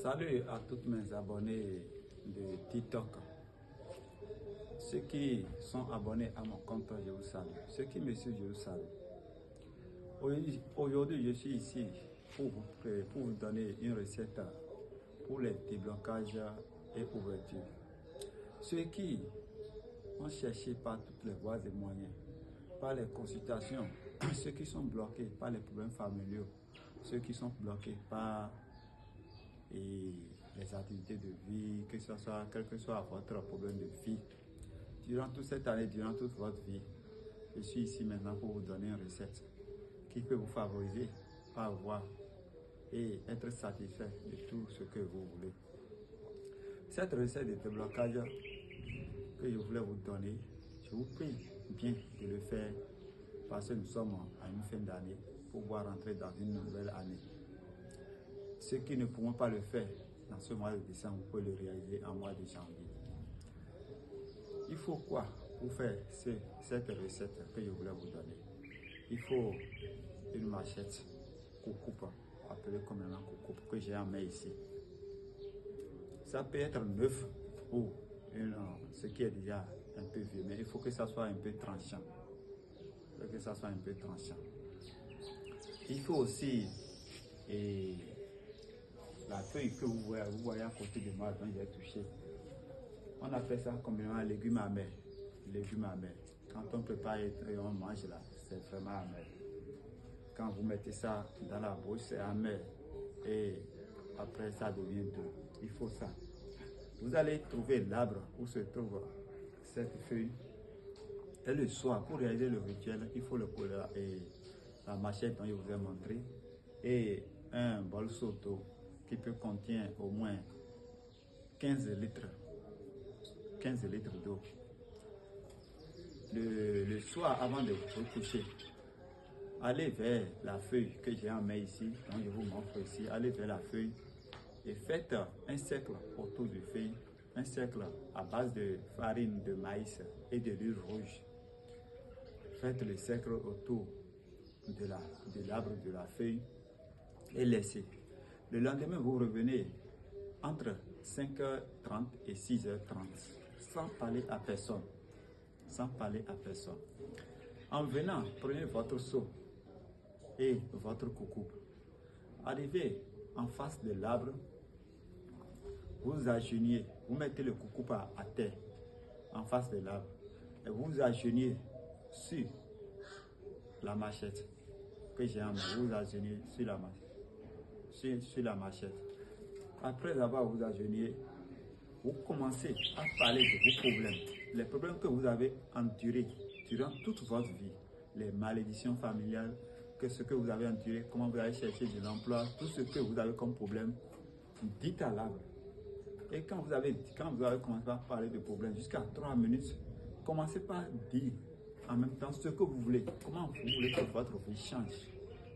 Salut à tous mes abonnés de TikTok. Ceux qui sont abonnés à mon compte, je vous salue. Ceux qui me suivent, je vous salue. Aujourd'hui, je suis ici pour vous donner une recette pour les déblocages et ouvertures. Ceux qui ont cherché par toutes les voies et moyens, par les consultations, ceux qui sont bloqués par les problèmes familiaux, ceux qui sont bloqués par les activités de vie, quel que soit votre problème de vie. Durant toute cette année, durant toute votre vie, je suis ici maintenant pour vous donner une recette qui peut vous favoriser à avoir et être satisfait de tout ce que vous voulez. Cette recette de déblocage que je voulais vous donner, je vous prie bien de le faire parce que nous sommes à une fin d'année pour pouvoir rentrer dans une nouvelle année. Ceux qui ne pourront pas le faire dans ce mois de décembre, vous pouvez le réaliser en mois de janvier. Il faut quoi pour faire cette recette que je voulais vous donner? Il faut une machette coucoupe, appelée communément coucoupe, que j'ai en main ici. Ça peut être neuf ou ce qui est déjà un peu vieux, mais il faut que ça soit un peu tranchant. Il faut aussi la feuille que vous voyez à côté de moi dont j'ai touché. On appelle ça communément légumes amers. Légumes amers. Quand on prépare et on mange là, c'est vraiment amer. Quand vous mettez ça dans la bouche, c'est amer. Et après, ça devient doux. Il faut ça. Vous allez trouver l'arbre où se trouve cette feuille. Et le soir, pour réaliser le rituel, il faut la machette dont je vous ai montré et un bol d'eau qui peut contenir au moins 15 litres d'eau. Le soir, avant de vous coucher, allez vers la feuille que j'ai en main ici, dont je vous montre ici, allez vers la feuille et faites un cercle autour de la feuille, un cercle à base de farine de maïs et de l'huile rouge. Faites le cercle autour de l'arbre de la feuille et laissez. Le lendemain, vous revenez entre 5h30 et 6h30 sans parler à personne. En venant, prenez votre seau et votre coucoupe. Arrivez en face de l'arbre, vous agenouillez, vous mettez le coucoupe à terre en face de l'arbre et vous agenouillez sur la machette que j'ai en main. Vous agenouillez sur la machette. Après avoir vous agenouillé, vous commencez à parler de vos problèmes, les problèmes que vous avez endurés durant toute votre vie, les malédictions familiales, ce que vous avez enduré, comment vous allez chercher de l'emploi, tout ce que vous avez comme problème, dites à l'arbre. Et quand vous avez commencé à parler de problèmes jusqu'à 3 minutes, commencez par dire en même temps ce que vous voulez, comment vous voulez que votre vie change.